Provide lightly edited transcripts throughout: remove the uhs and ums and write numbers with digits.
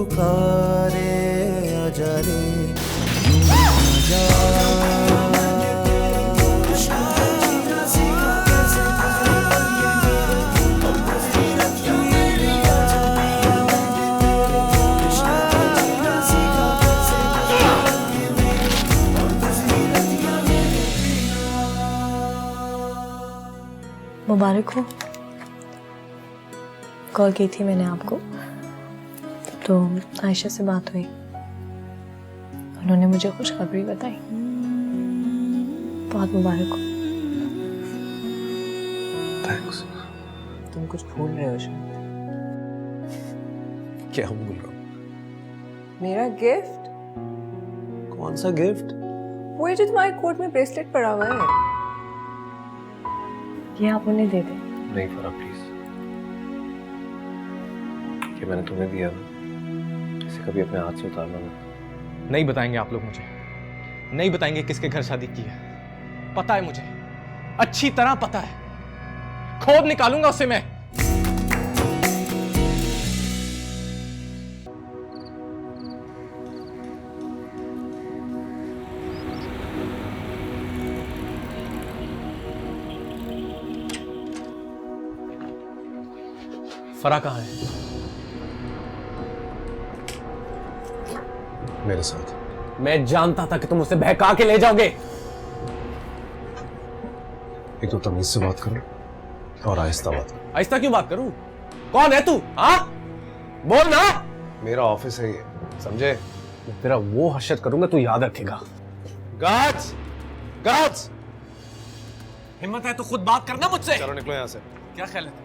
पुकारे आजा रे यूं आजा। मुबारक हो। कॉल की थी मैंने आपको तो आयशा से बात हुई, उन्होंने मुझे खुशखबरी बताई। बहुत मुबारक हो। थैंक्स। तुम कुछ भूल रहे हो शायद। क्या भूल रहा हूँ? मेरा गिफ्ट? कौन सा गिफ्ट? वो जो तुम्हारे कोट में ब्रेसलेट पड़ा हुआ है। ये आप उन्हें दे दें। नहीं फरा प्लीज, कि मैंने तुम्हें दिया ना, इसे कभी अपने हाथ से उतारना मत। नहीं बताएंगे आप लोग मुझे, नहीं बताएंगे किसके घर शादी की है। पता है मुझे, अच्छी तरह पता है। खोद निकालूंगा उससे मैं। फरा कहाँ है? मेरे साथ। मैं जानता था कि तुम उसे बहका के ले जाओगे। एक तो तमीज से बात करो और आहिस्ता बात करो। आहिस्ता क्यों बात करूं? कौन है तू? हाँ, बोल ना। मेरा ऑफिस है ये, समझे? मैं तेरा वो हशर करूंगा, तू याद रखेगा। गार्ड्स, गार्ड्स, हिम्मत है तो खुद बात करना मुझसे। चलो निकलो यहाँ से। क्या ख्याल है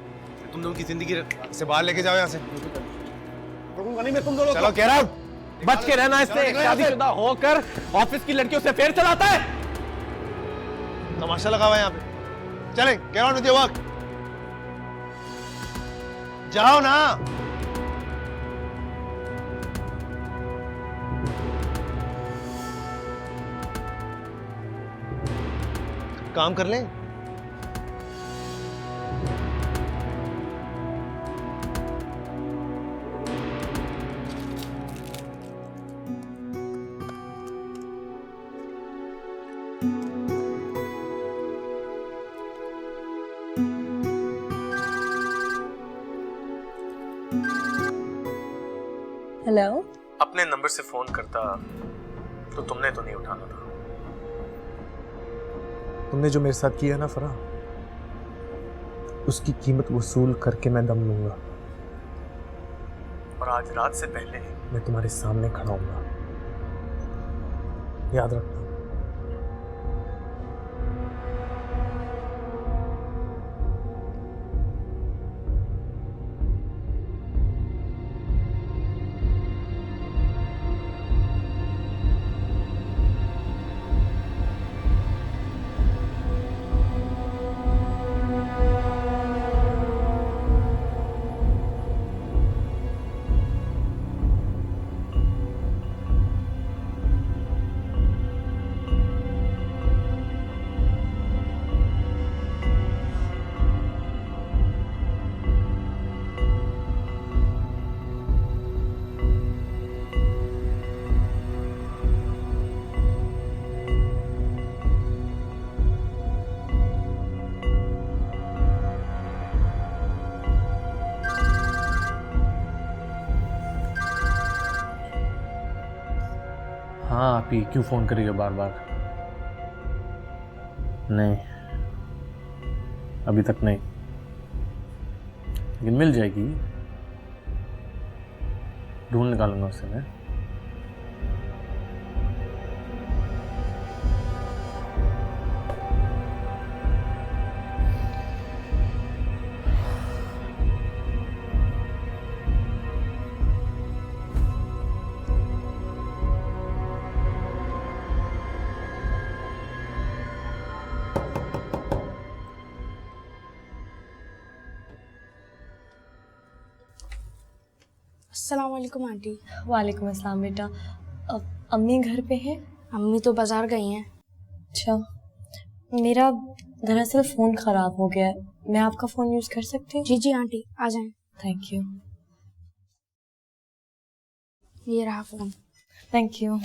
तुम लोगों की जिंदगी? इसे बाहर लेके जाओ यहाँ से। रुकूंगा नहीं मैं तुम दोनों को। चलो कह रहा हूँ, बच के रहना इससे। शादीशुदा होकर ऑफिस की लड़कियों से फेर चलाता है। तमाशा लगा हुआ है यहाँ पे। चलें, get on with your work। जाओ ना। काम कर लें। हेलो। अपने नंबर से फोन करता तो तुमने तो नहीं उठाना था। तुमने जो मेरे साथ किया ना फरा, उसकी कीमत वसूल करके मैं दम लूंगा। और आज रात से पहले मैं तुम्हारे सामने खड़ा हूंगा, याद रखना। हाँ आप ही क्यों फोन कर रही हो बार बार? नहीं, अभी तक नहीं, लेकिन मिल जाएगी। ढूंढ निकालूंगा उसे मैं। अस्सलाम वालेकुम आंटी। वालेकुम अस्सलाम बेटा। अम्मी घर पे हैं? अम्मी तो बाजार गई हैं। अच्छा, मेरा दरअसल फ़ोन ख़राब हो गया है, मैं आपका फ़ोन यूज़ कर सकती हूँ? जी जी आंटी, आ जाएं। Thank you. ये रहा फोन। Thank you.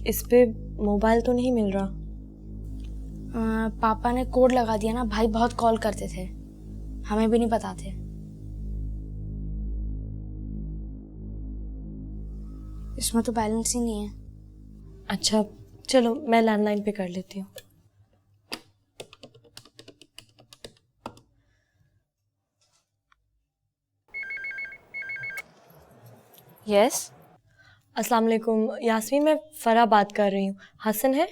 इस पे मोबाइल तो नहीं मिल रहा। पापा ने कोड लगा दिया ना, भाई बहुत कॉल करते थे, हमें भी नहीं बताते। इसमें तो बैलेंस ही नहीं है। अच्छा चलो मैं लैंडलाइन पे कर लेती हूँ। यस, अस्सलाम वालेकुम यास्मीन, मैं फ़रा बात कर रही हूँ। हसन है?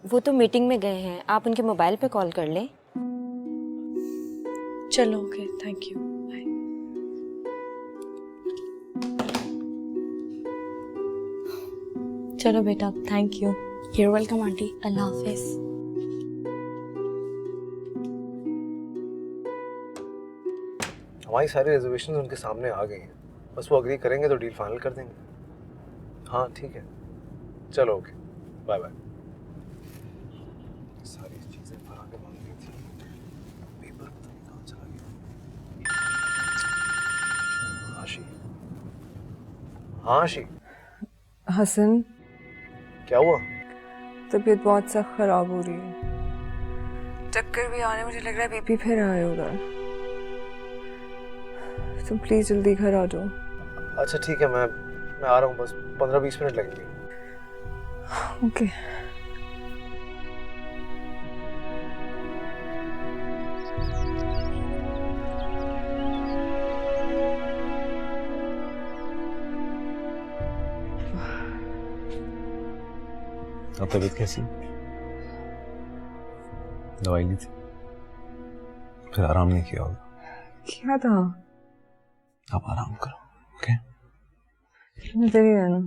वो तो मीटिंग में गए हैं, आप उनके मोबाइल पे कॉल कर लें। चलो ओके, थैंक यू, बाय। चलो बेटा, thank you. You're welcome aunty. अल्लाह हाफिज़। हमारी सारी रिजर्वेशन उनके सामने आ गई हैं, बस वो अग्री करेंगे तो डील फाइनल कर देंगे। हाँ ठीक है, चलो ओके, बाय बाय। सारी चीज़ें फरा के मांग दी थी, पेपर पता नहीं कहाँ चला गया। आशी, हाँ आशी, हसन, क्या हुआ? तबीयत बहुत सख्त खराब हो रही है। चक्कर भी आने, मुझे लग रहा है बीपी फिर आए उधर। तुम प्लीज जल्दी घर आ जाओ। अच्छा ठीक है, मैं आ रहा हूँ, बस 15-20 मिनट लगेंगे। ओके। अब तबीयत कैसी? दवाई ली थी, फिर आराम नहीं किया होगा। क्या था? आप आराम करो, ओके? इधर ही रहना।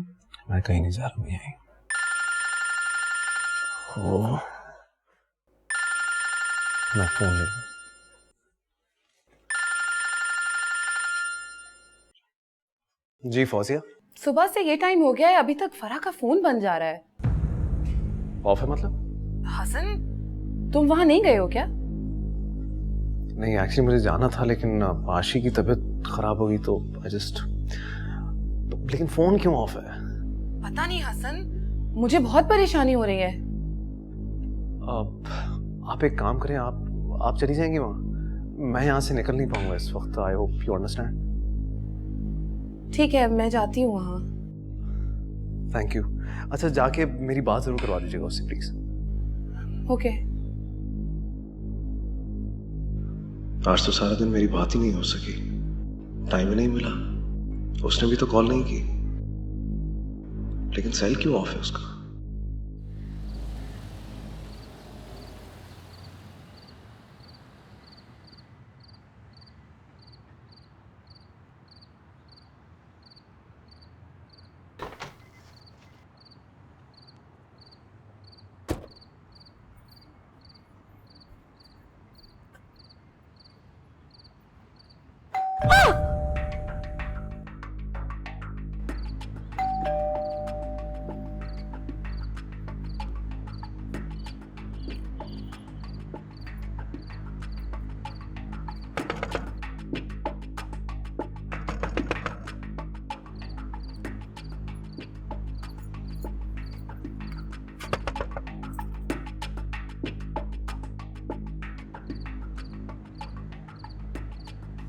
मैं कहीं नहीं जा रहा, मैं यहीं। ओ, मैं फोन ले लूं। जी फौजिया, सुबह से ये टाइम हो गया है, अभी तक फरा का फोन बंद जा रहा है। ऑफ है मतलब? हसन, तुम वहां नहीं गए हो क्या? नहीं एक्चुअली मुझे जाना था, लेकिन आशी की तबीयत खराब हो गई तो आई जस्ट। लेकिन फोन क्यों ऑफ है? पता नहीं हसन, मुझे बहुत परेशानी हो रही है। आप एक काम करें, आप चली जाएंगी वहाँ, मैं यहाँ से निकल नहीं पाऊंगा इस वक्त। I hope you understand. ठीक है, मैं जाती हूँ वहाँ। Thank you. अच्छा जाके मेरी बात जरूर करवा दीजिएगा उससे प्लीज। ओके। आज तो सारा दिन मेरी बात ही नहीं हो सकी, टाइम ही नहीं मिला। उसने भी तो कॉल नहीं की, लेकिन सेल क्यों ऑफ है उसका?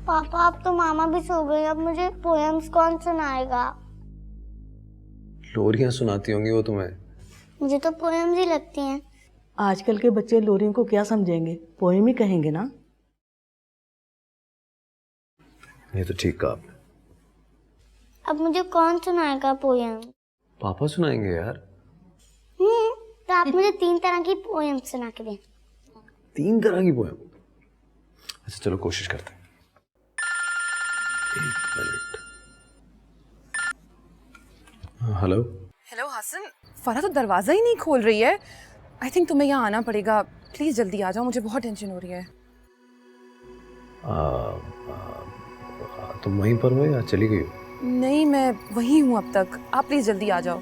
पापा अब तो मामा भी सो गई, अब मुझे पोएम्स कौन सुनाएगा? लोरियां सुनाती होंगी वो तुम्हें। मुझे तो पोएम्स ही लगती हैं। आजकल के बच्चे लोरियों को क्या समझेंगे, पोएम ही कहेंगे ना। ये तो ठीक कहा आपने। अब मुझे कौन सुनाएगा पोएम? पापा सुनाएंगे यार। तो आप मुझे 3 तरह की पोएम सुना के दें। 3 तरह की पोएम? अच्छा चलो कोशिश करते हैं। 1 मिनट। हेलो हेलो हसन, फरा तो दरवाजा ही नहीं खोल रही है। आई थिंक तुम्हें यहाँ आना पड़ेगा। प्लीज जल्दी आ जाओ, मुझे बहुत टेंशन हो रही है। तुम वहीं पर हो या चली गई हो? नहीं, मैं वही हूँ अब तक। आप प्लीज जल्दी आ जाओ।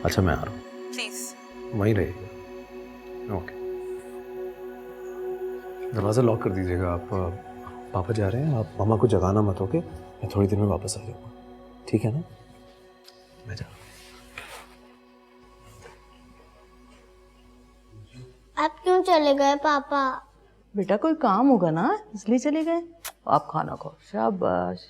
अच्छा मैं आ रहा हूँ, प्लीज। वहीं रहिएगा। ओके, दरवाज़ा लॉक कर दीजिएगा। आप पापा जा रहे हैं, आप मामा को जगाना मत। ओके, मैं थोड़ी देर में वापस आ जाऊँगा, ठीक है ना? मैं जा रहा हूँ। आप क्यों चले गए पापा? बेटा कोई काम होगा ना, इसलिए चले गए। आप खाना खाओ। शाबाश।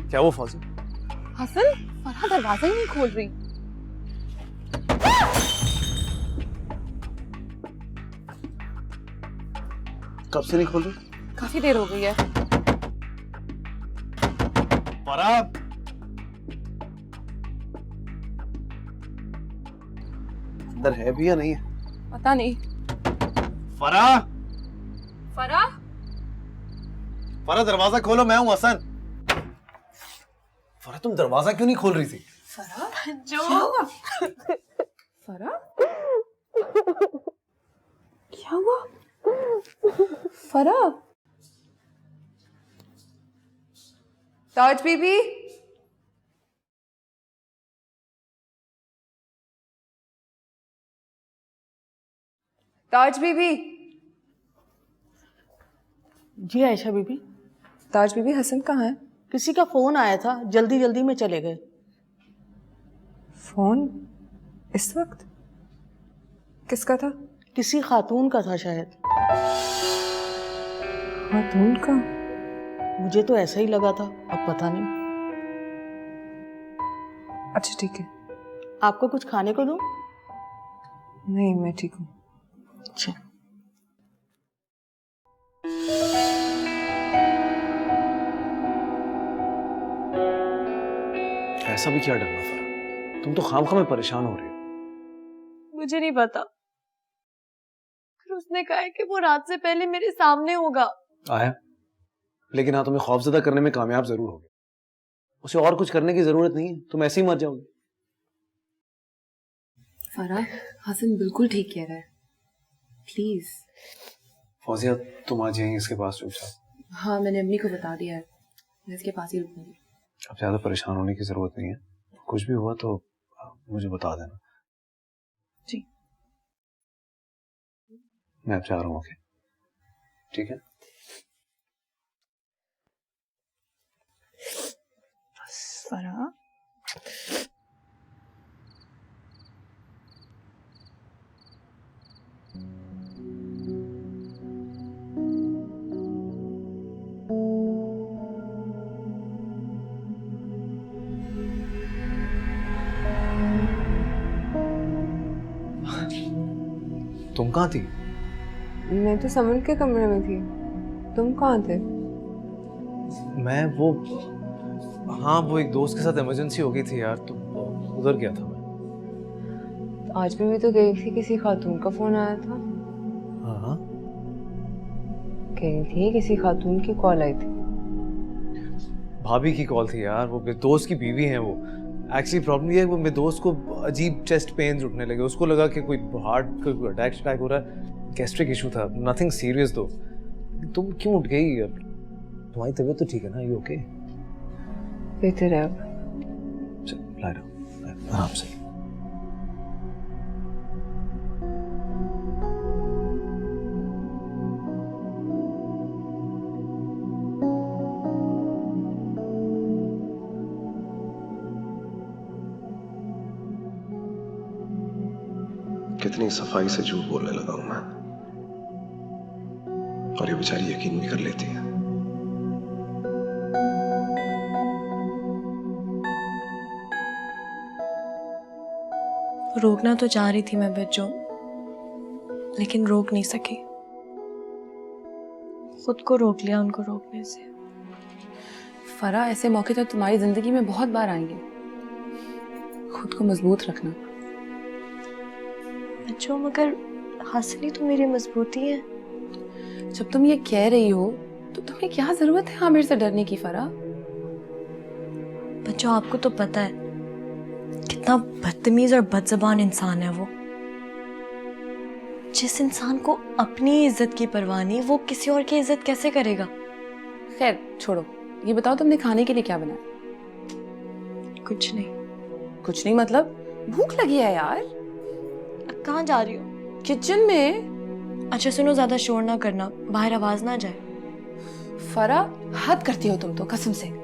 क्या वो फौजी? हसन, फरहा दरवाजा ही नहीं खोल रही। कब से नहीं खोल रही? काफी देर हो गई है। फरहा, अंदर है भी या नहीं है? पता नहीं। फरहा, फरहा, फरहा दरवाजा खोलो, मैं हूं हसन। फरहा तुम दरवाजा क्यों नहीं खोल रही थी? फरहा जो क्या हुआ? फरहा क्या हुआ? फरहा, ताज बीबी, ताज बीबी। जी आयशा बीबी। ताज बीबी, हसन कहाँ है? किसी का फोन आया था, जल्दी जल्दी में चले गए। फोन इस वक्त? किसका था? किसी खातून का था शायद। खातून का? मुझे तो ऐसा ही लगा था, अब पता नहीं। अच्छा ठीक है। आपको कुछ खाने को दूं? नहीं, मैं ठीक हूँ। अच्छा। ऐसा भी क्या डरना फरहा? तुम तो खामखा में परेशान हो रही हो। मुझे नहीं पता, उसने कहा है कि वो रात से पहले मेरे सामने होगा। आया, लेकिन हाँ तुम्हें खौफजदा करने में कामयाब जरूर होगी। उसे और कुछ करने की जरूरत नहीं है, तुम ऐसे ही मर जाओगे। फरहा, हसन बिल्कुल ठीक कह रहा है। प्लीज। फौजिया तुम आ जाइए इसके पास चुपचाप। हाँ, मैंने अम्मी को बता दिया है, मैं इसके पास ही रुकूंगी। अब ज्यादा परेशान होने की जरूरत नहीं है, कुछ भी हुआ तो मुझे बता देना। जी। मैं अब जा रहा हूँ। ओके, ठीक है? फरहा, तुम कहाँ थी? मैं तो समन के कमरे में थी। तुम कहाँ थे? मैं वो, हाँ वो एक दोस्त के साथ इमरजेंसी हो गई थी यार, तो उधर गया था मैं। आज भी तो गई थी, किसी खातून का फोन आया था। हाँ, कह रही थी किसी खातून की कॉल आई थी। भाभी की कॉल थी यार, वो मेरे दोस्त की बीवी हैं वो। एक्चुअली प्रॉब्लम ये है, वो मेरे दोस्त को अजीब चेस्ट पेन्स उठने लगे, उसको लगा कि कोई हार्ट का अटैक हो रहा है, गैस्ट्रिक इशू था, नथिंग सीरियस दो। तुम क्यों उठ गई? तुम्हारी तबीयत तो ठीक है ना? You okay? बेहतर है अब। चल लाई डाउन, आराम से। कितनी सफाई से झूठ बोलने लगा हूं मैं, और ये बेचारी यकीन भी कर लेती है। रोकना तो चाह रही थी मैं बच्चों, लेकिन रोक नहीं सकी। खुद को रोक लिया उनको रोकने से। फरहा, ऐसे मौके तो तुम्हारी जिंदगी में बहुत बार आएंगे, खुद को मजबूत रखना। बच्चों, मगर हंसनी तो मेरी मजबूती है। जब तुम ये कह रही हो तो तुम्हें क्या जरूरत है आमिर से डरने की फरा? बच्चों आपको तो पता है कितना बदतमीज और बदजबान इंसान है वो। जिस इंसान को अपनी इज्जत की परवाह नहीं, वो किसी और की इज्जत कैसे करेगा? खैर छोड़ो, ये बताओ तुमने खाने के लिए क्या बनाया? कुछ नहीं। कुछ नहीं मतलब? भूख लगी है यार। कहाँ जा रही हो? किचन में। अच्छा सुनो, ज्यादा शोर ना करना, बाहर आवाज ना जाए। फरा हद करती हो तुम तो कसम से।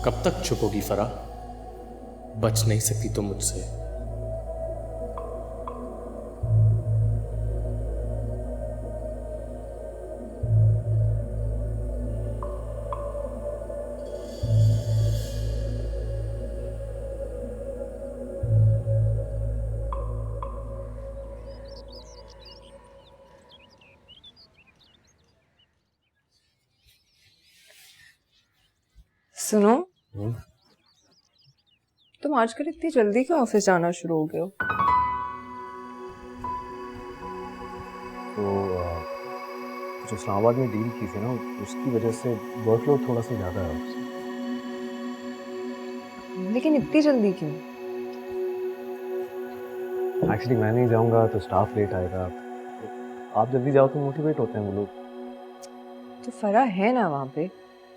कब तक छुपोगी फरा? बच नहीं सकती तो मुझसे। सुनो, तुम आजकल इतनी जल्दी क्यों ऑफिस जाना शुरू हो गए हो? तो जो इस्लामाबाद में डील की थी ना, उसकी वजह से वर्कलोड थोड़ा सा ज़्यादा है ऑफिस में। लेकिन इतनी जल्दी क्यों? एक्चुअली मैं नहीं जाऊंगा तो स्टाफ लेट आएगा। आप जल्दी जाओ तो मोटिवेट होते हैं वो लोग। तो फरा है ना वहाँ पे,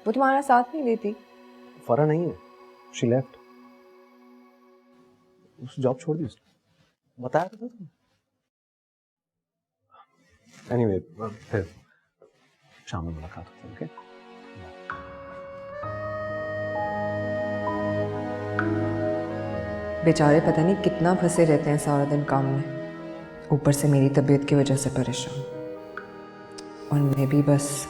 वो तुम्हारा साथ नहीं देती। फरा नहीं है, शी लेफ्ट। उस जॉब छोड़ दी उसने, बताया था तुमने। एनीवे, फिर शाम में मुलाकात होती है। ओके, बेचारे पता नहीं कितना फंसे रहते हैं सारा दिन काम में, ऊपर से मेरी तबीयत की वजह से परेशान। और मैं भी बस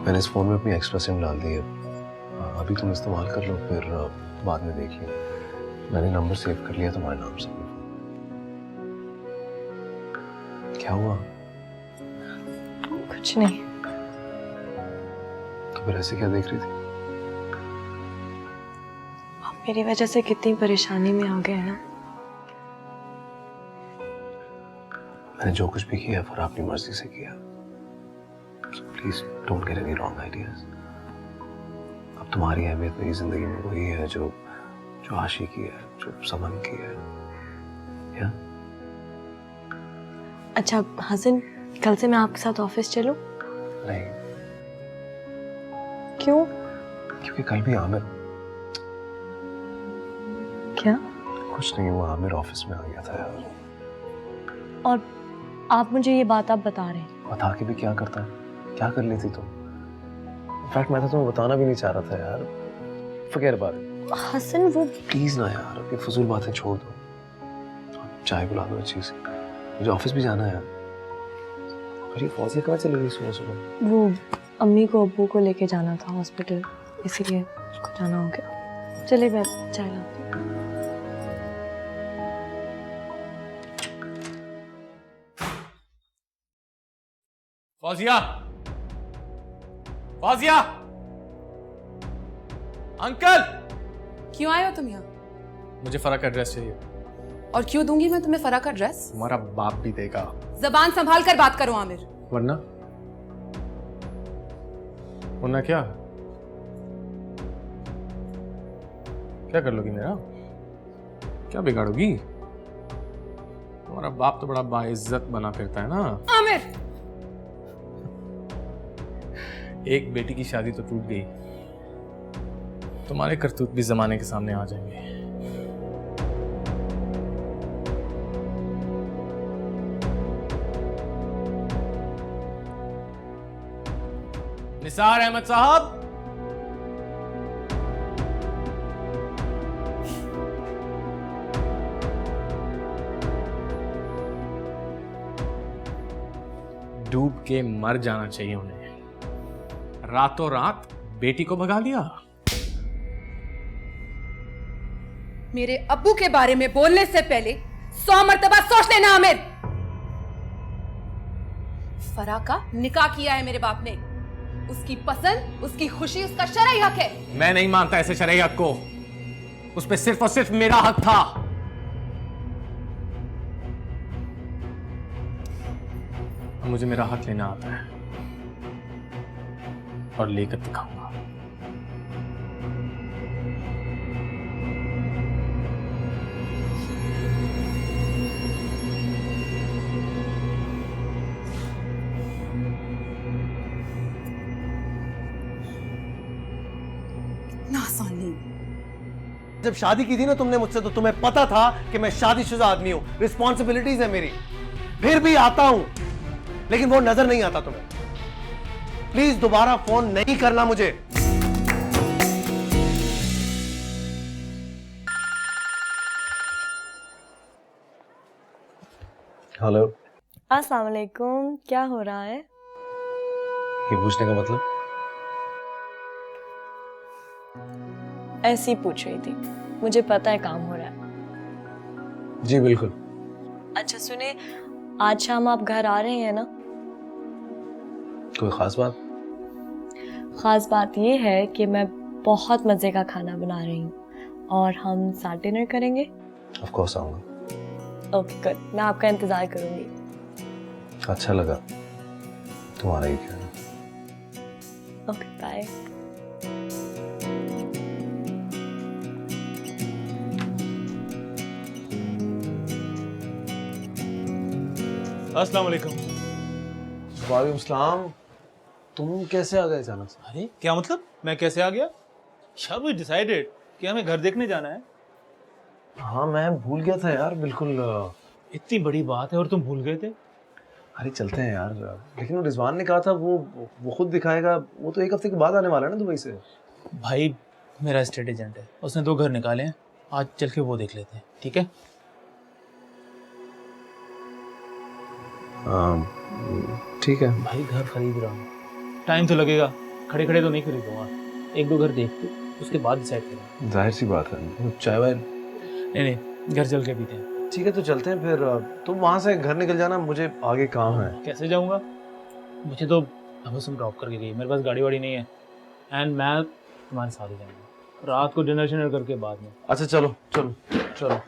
मैंने इस फोन में अपनी एक्स्ट्रा सिम डाल दी है। अभी तुम इस्तेमाल कर लो, फिर बाद में देख लियो। मैंने नंबर सेव कर लिया तुम्हारे नाम से। क्या हुआ? कुछ नहीं। तो फिर ऐसे क्या देख रही थी? आप मेरी वजह से कितनी परेशानी में आ गए हैं ना। मैंने जो कुछ भी किया फिर अपनी मर्जी से किया। Please don't get any wrong ideas. अब तुम्हारी अहमियत मेरी जिंदगी में वही है जो आशिकी है, जो समन की है। या? अच्छा हसन, कल से मैं आपके साथ ऑफिस चलूं? नहीं। क्यों? क्योंकि कल भी आमिर। क्या? कुछ नहीं, वो आमिर ऑफिस में आ गया था यार। और आप मुझे ये बात आप बता रहे हैं? बता के भी क्या करता है? क्या कर ली थी तुम? इनफैक्ट मैं तो तुम्हें बताना भी नहीं चाह रहा था यार। Forget about it. हसन वो प्लीज ना यार, अपनी फजूल बातें छोड़ दो। चाय बुला दो अच्छी सी, मुझे ऑफिस भी जाना है यार। और ये फौजिया कहाँ चली गई सुबह सुबह? वो अम्मी को अब्बू को लेके जाना था हॉस्पिटल, इसीलिए उसको जाना हो गया। चलिए मैं चाय लाती हूँ। फौजिया, फौजिया, अंकल। क्यों आए हो तुम यहाँ? मुझे फरा का ड्रेस चाहिए। और क्यों दूंगी मैं तुम्हें फरा का ड्रेस? तुम्हारा बाप भी देगा। जबान संभाल कर बात करो आमिर। वरना वरना क्या? क्या कर लोगी मेरा? क्या बिगाड़ोगी? तुम्हारा बाप तो बड़ा बाइज्जत बना फिरता है ना। आमिर! एक बेटी की शादी तो टूट गई, तुम्हारे करतूत भी जमाने के सामने आ जाएंगे। निसार अहमद साहब, डूब के मर जाना चाहिए उन्हें। रातों रात बेटी को भगा लिया। मेरे अब्बू के बारे में बोलने से पहले 100 मर्तबा सोच लेना आमिर। फराह का निकाह किया है मेरे बाप ने। उसकी पसंद, उसकी खुशी उसका शरई हक है। मैं नहीं मानता ऐसे शरई हक को। उस पे सिर्फ और सिर्फ मेरा हक था। मुझे मेरा हक लेना आता है और लेकर दिखाऊंगा। आसान नहीं। जब शादी की थी ना तुमने मुझसे, तो तुम्हें पता था कि मैं शादीशुदा आदमी हूं, रिस्पॉन्सिबिलिटीज है मेरी। फिर भी आता हूं, लेकिन वो नजर नहीं आता तुम्हें। प्लीज दोबारा फोन नहीं करना मुझे। हेलो। अस्सलाम वालेकुम, क्या हो रहा है? ये पूछने का मतलब? ऐसे ही पूछ रही थी, मुझे पता है काम हो रहा है। जी बिल्कुल। अच्छा सुने, आज शाम आप घर आ रहे हैं ना? कोई खास बात? खास बात ये है कि मैं बहुत मज़े का खाना बना रही हूँ और हम साथ डिनर करेंगे। ऑफ कोर्स आऊंगा। ओके गुड, मैं आपका इंतज़ार करूँगी। अच्छा लगा, तुम्हारा ही कहना। Okay bye. अस्सलाम वालेकुम। वालेकुम सलाम। तुम कैसे आ गए अचानक से? अरे क्या मतलब मैं कैसे आ गया? यार वी डिसाइडेड कि हमें घर देखने जाना है। हाँ मैं भूल गया था यार, बिल्कुल। इतनी बड़ी बात है और तुम भूल गए थे? अरे चलते हैं यार, लेकिन वो रिजवान ने कहा था वो खुद दिखाएगा। वो तो 1 हफ्ते के बाद आने वाला है ना दुबई से। भाई मेरा स्टेट एजेंट है, उसने 2 घर निकाले हैं, आज चल के वो देख लेते हैं, ठीक है? ठीक है भाई घर खरीद रहा हूँ, टाइम तो लगेगा, खड़े खड़े तो नहीं खरीदूंगा। 1-2 घर देख के उसके बाद डिसाइड करेंगे। जाहिर सी बात है, चाय वाय नहीं घर चल के पीते हैं। ठीक है तो चलते हैं फिर। तुम वहाँ से घर निकल जाना, मुझे आगे काम है। कैसे जाऊँगा? मुझे तो हम ड्रॉप करके गई, मेरे पास गाड़ी वाड़ी नहीं है। एंड मैं तुम्हारे साथ ही जाऊँगा रात को, डिनर शिनर करके बाद में। अच्छा चलो चलो चलो।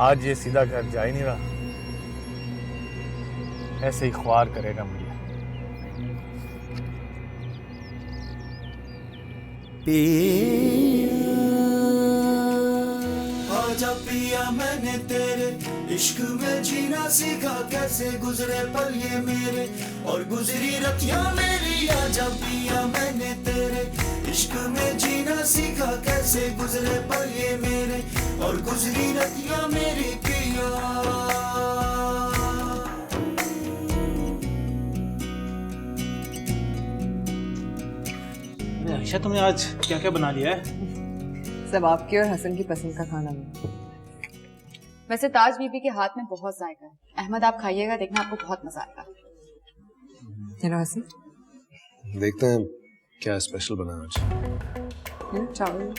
आज ये सीधा घर जा ही नहीं रहा, ऐसे ही ख्वार करेगा मुझे। आजा पिया मैंने तेरे इश्क में जीना सीखा, कैसे गुजरे पल ये मेरे और गुजरी रतियां मेरी। आजा पिया मैंने तेरे इश्क में जीना सीखा, कैसे गुजरे पल ये मेरे और गुजरी रतियां मेरी पिया। आयशा, तुमने आज क्या क्या बना लिया है? सब आपकी और हसन की पसंद का खाना बना। वैसे ताज बीबी के हाथ में बहुत जायका है। अहमद, आप खाइएगा, देखना आपको बहुत मजा आएगा। चलो हसन, देखते हैं क्या स्पेशल बना आज। चावल।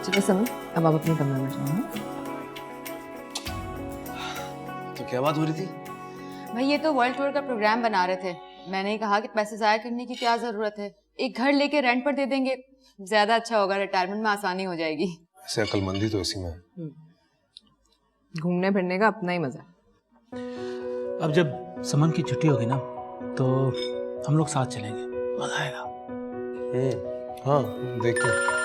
चलो समझ, अब आप अपने कमरे में जाओ। तो क्या बात हो रही थी? भाई ये तो वर्ल्ड टूर का प्रोग्राम बना रहे थे। मैंने ही कहा कि पैसे जाया करने की क्या जरूरत है, एक घर लेके रेंट पर दे देंगे, ज्यादा अच्छा होगा, रिटायरमेंट में आसानी हो जाएगी। ऐसे अक्लमंदी तो इसी में है। घूमने फिरने का अपना ही मजा है। अब जब समन की छुट्टी होगी ना तो हम लोग साथ चलेंगे, मजा आएगा। हाँ, देखते हैं।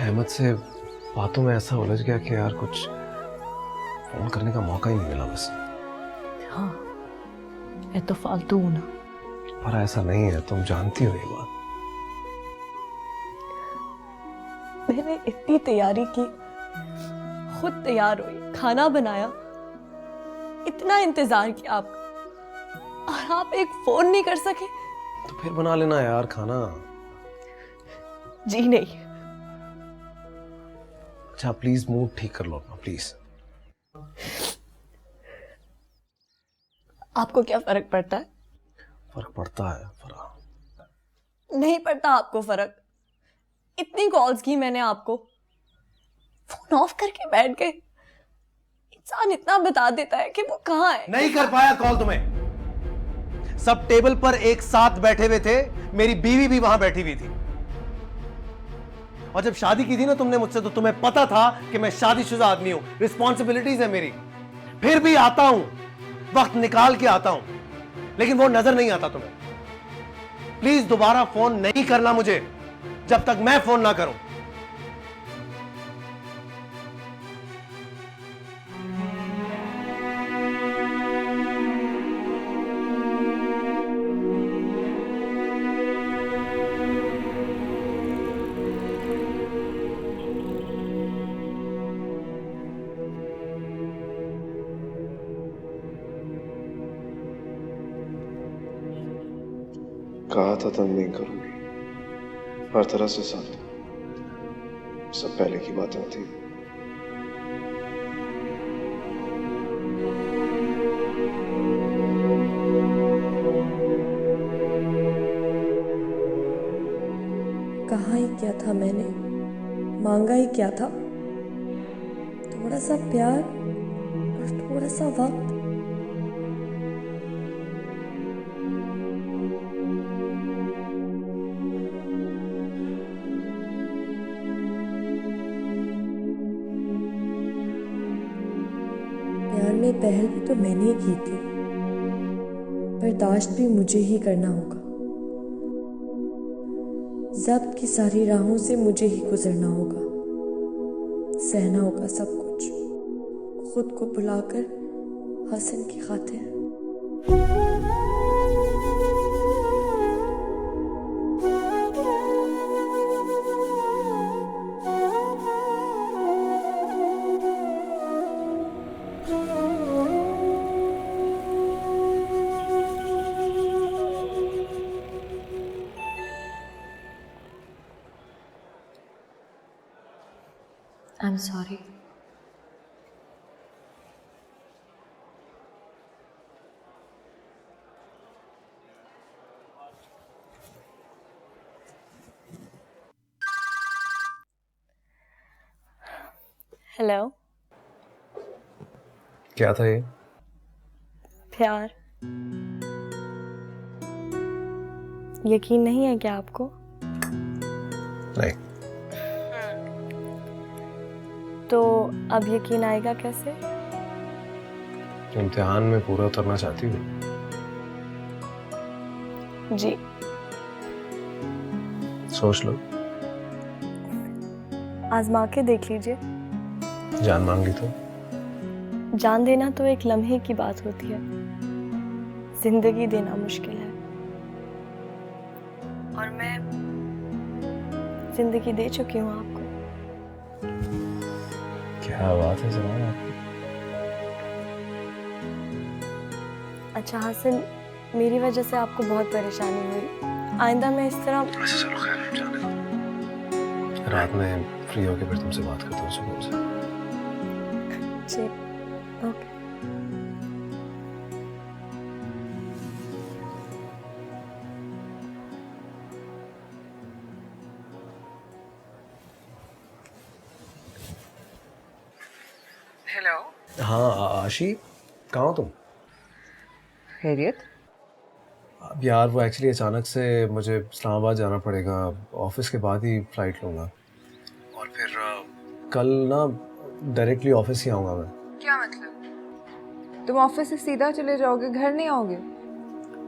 अहमद से बातों में ऐसा उलझ गया कि यार कुछ फोन करने का मौका ही नहीं मिला बस। हाँ, ये तो फालतू हूं ना। पर ऐसा नहीं है, तुम जानती हो ये बात। मैंने इतनी तैयारी की, खुद तैयार हुई, खाना बनाया, इतना इंतजार किया आपका, और आप एक फोन नहीं कर सके। तो फिर बना लेना यार खाना। जी नहीं। अच्छा प्लीज मूड ठीक कर लो अपना, प्लीज। आपको क्या फर्क पड़ता है? फर्क पड़ता है फरा। नहीं पड़ता आपको फर्क। इतनी कॉल्स की मैंने आपको, फोन ऑफ करके बैठ गए। इंसान इतना बता देता है कि वो कहाँ है। नहीं कर पाया कॉल तुम्हें। सब टेबल पर एक साथ बैठे हुए थे, मेरी बीवी भी वहां बैठी हुई थी। और जब शादी की थी ना तुमने मुझसे, तो तुम्हें पता था कि मैं शादीशुदा आदमी हूं, रिस्पॉन्सिबिलिटीज है मेरी। फिर भी आता हूं, वक्त निकाल के आता हूं, लेकिन वो नजर नहीं आता तुम्हें। प्लीज दोबारा फोन नहीं करना मुझे जब तक मैं फोन ना करूं। कहा था तंग नहीं करूंगी, हर तरह से साथ दो। सब पहले की बातें थी। कहा ही क्या था मैंने, मांगा ही क्या था? थोड़ा सा प्यार और थोड़ा सा वक्त। प्यार में पहल भी तो मैंने ही की थी, बर्दाश्त भी मुझे ही करना होगा। ज़ब्त की सारी राहों से मुझे ही गुजरना होगा, सहना होगा सब कुछ, खुद को भुलाकर हसन की खातिर। I'm sorry. हेलो। क्या था ये? प्यार। यकीन नहीं है क्या आपको? नहीं। तो अब यकीन आएगा कैसे? इम्तिहान में पूरा उतरना चाहती हूँ। जी। सोच लो। आजमा के देख लीजिए। जान मांग ली तो? जान देना तो एक लम्हे की बात होती है, जिंदगी देना मुश्किल है। और मैं जिंदगी दे चुकी हूँ आपको। क्या बात है जनाब आपकी। अच्छा हसन, मेरी वजह से आपको बहुत परेशानी हुई। आइंदा मैं इस तरह। अच्छा चलो खैर, जाने दो। रात में फ्री होके फिर तुमसे बात करता हूँ सुबह से। जी ओके। हेलो। हाँ आशी, कहाँ हो तुम? खैरियत? अब यार वो एक्चुअली अचानक से मुझे इस्लामाबाद जाना पड़ेगा, ऑफिस के बाद ही फ्लाइट लूँगा और फिर कल ना डायरेक्टली ऑफिस ही आऊँगा मैं। क्या मतलब? तुम ऑफिस से सीधा चले जाओगे, घर नहीं आओगे?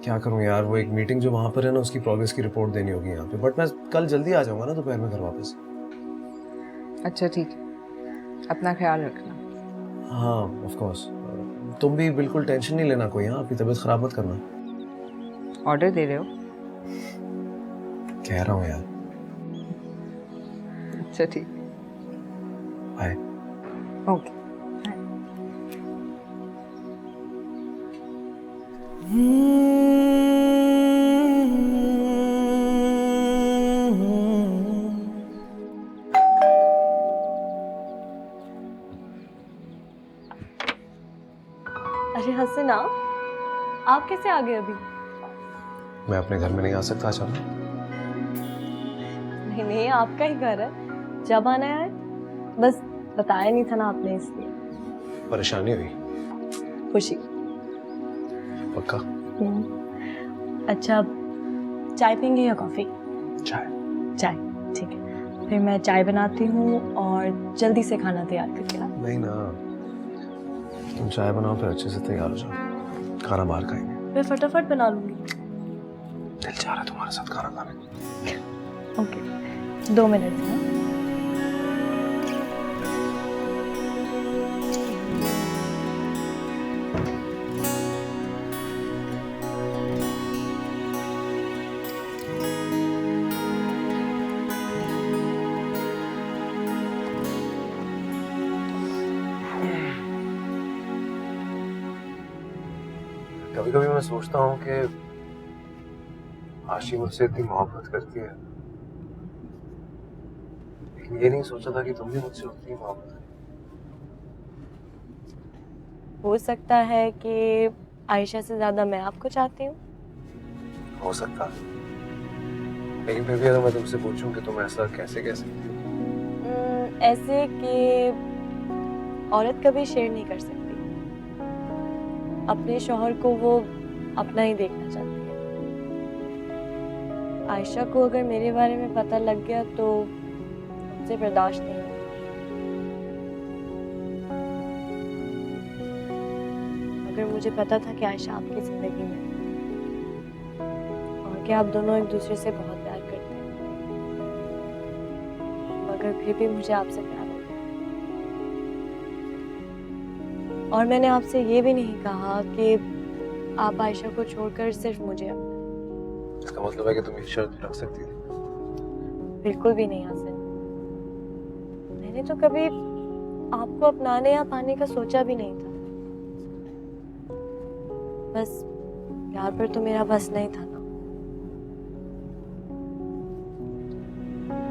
क्या करूँ यार, वो एक मीटिंग जो वहाँ पर है ना, उसकी प्रोग्रेस की रिपोर्ट देनी होगी यहाँ पे, बट मैं कल जल्दी आ जाऊँगा ना दोपहर में घर वापस। अच्छा ठीक है, अपना ख्याल रखना। हाँ ऑफ कोर्स, तुम भी बिल्कुल टेंशन नहीं लेना कोई। हाँ अपनी तबीयत खराब मत करना। ऑर्डर दे रहे हो? कह रहा हूँ यार। अच्छा ठीक। बाय। ओके। अरे हसन, आप कैसे आ गए अभी? मैं अपने घर में नहीं आ सकता अचानक? नहीं नहीं, आपका ही घर है, जब आना है। बस बताया नहीं था ना आपने, इसलिए। परेशानी हुई? खुशी। पक्का? अच्छा, चाय पियेंगे या कॉफी? चाय। चाय ठीक है, फिर मैं चाय बनाती हूँ और जल्दी से खाना तैयार करके ला। नहीं ना, तुम चाय बनाओ फिर अच्छे से तैयार हो जाओ, खाना बाहर खाएंगे। मैं फटाफट बना लूंगी। दिल चाह रहा है तुम्हारे साथ खाना खाने। ओके, 2 मिनट में। कभी कभी मैं सोचता हूँ कि आशी मुझसे इतनी मोहब्बत करती है, लेकिन ये नहीं सोचा था कि तुम भी मुझसे उतनी मोहब्बत करती। हो सकता है कि आयशा से ज्यादा मैं आपको चाहती हूँ। हो सकता है, लेकिन फिर भी अगर मैं तुमसे पूछूं कि तुम ऐसा कैसे कह सकती हो? ऐसे कि औरत कभी शेयर नहीं कर सकती, अपने शौहर को वो अपना ही देखना चाहती है। आयशा को अगर मेरे बारे में पता लग गया तो उसे बर्दाश्त नहीं होगा। अगर मुझे पता था कि आयशा आपकी जिंदगी में है और कि आप दोनों एक दूसरे से बहुत प्यार करते हैं, मगर फिर भी मुझे आपसे प्यार हो गया। और मैंने आपसे ये भी नहीं कहा कि आप आयशा को छोड़कर सिर्फ मुझे अपना। इसका मतलब है कि तुम ये शर्त रख सकती थी? बिल्कुल भी नहीं हासिल। मैंने तो कभी आपको अपनाने या पाने का सोचा भी नहीं था। बस प्यार पर तो मेरा बस नहीं था ना।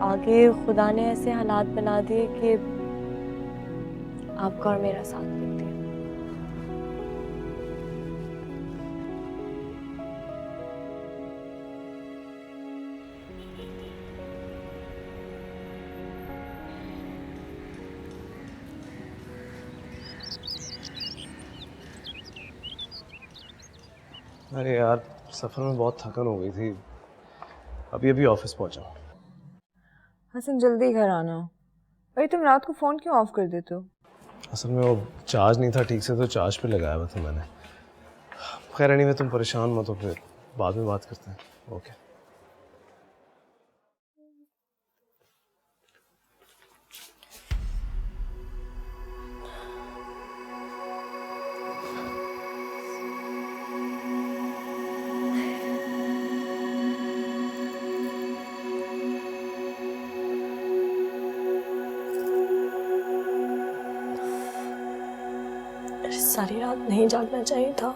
आगे खुदा ने ऐसे हालात बना दिए कि आपका और मेरा साथ दे दिया। अरे यार, सफ़र में बहुत थकन हो गई थी, अभी अभी ऑफिस पहुंचा। हसन जल्दी घर आना। भाई तुम रात को फ़ोन क्यों ऑफ कर देते हो? असल में वो चार्ज नहीं था ठीक से, तो चार्ज पे लगाया हुआ था मैंने। खैर एनीवे, तुम परेशान मत हो, फिर बाद में बात करते हैं। ओके। सारी रात नहीं जागना चाहिए था।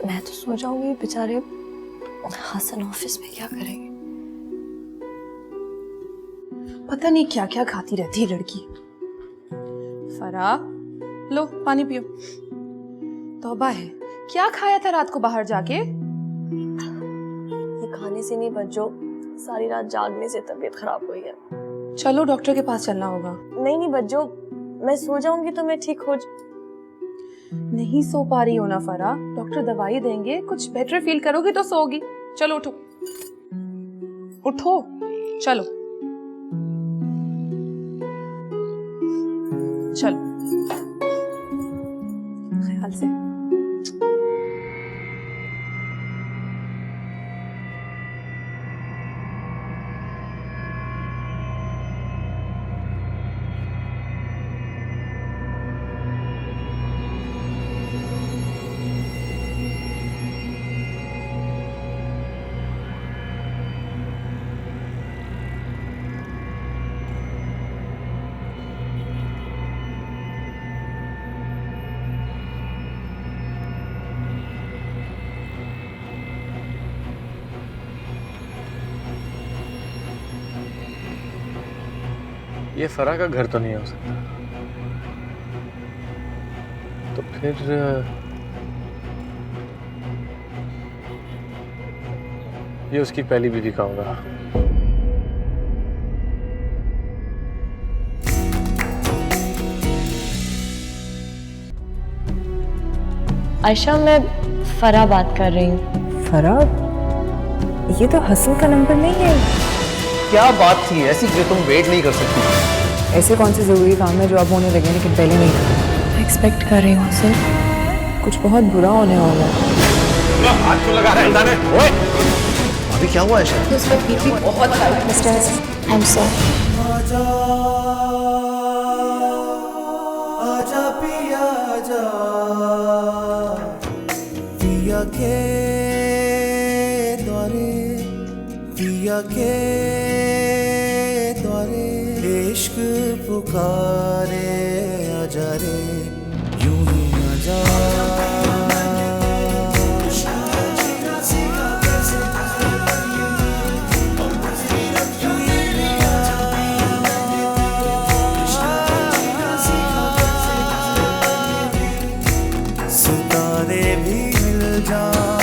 मैं तो सो जाऊंगी, बेचारे हसन ऑफिस में क्या करेंगे। पता नहीं क्या क्या खाती रहती है लड़की। फराह, लो पानी पियो। तौबा है, क्या खाया था रात को बाहर जाके? ये खाने से नहीं बच्चों, सारी रात जागने से तबीयत खराब हुई है। चलो डॉक्टर के पास चलना होगा। नहीं नहीं बच्चों, मैं सो जाऊंगी तो मैं ठीक हो नहीं सो पा रही हो ना फराह, डॉक्टर दवाई देंगे, कुछ बेटर फील करोगी तो सोगी। चलो उठो उठो, चलो चलो ख्याल से। ये फराह का घर तो नहीं हो सकता, तो फिर ये उसकी पहली बीवी का होगा। आयशा, मैं फराह बात कर रही हूँ। फराह? ये तो हसन का नंबर नहीं है। क्या बात थी ऐसी जो तुम वेट नहीं कर सकती? ऐसे कौन से जरूरी काम है जो अब होने लगे लेकिन पहले नहीं था? एक्सपेक्ट कर रही हूँ सर, कुछ बहुत बुरा होने वाला है। हाथ क्यों लगा रहा है इंसान? ओए, अभी क्या हुआ है? उसका बीपी बहुत हाई है। Mister, I am sorry. आजा आजा पिया आजा, पिया के द्वारे, पिया के द्वारे इश्क पुकारे, आजा रे यूं ही आजा। जा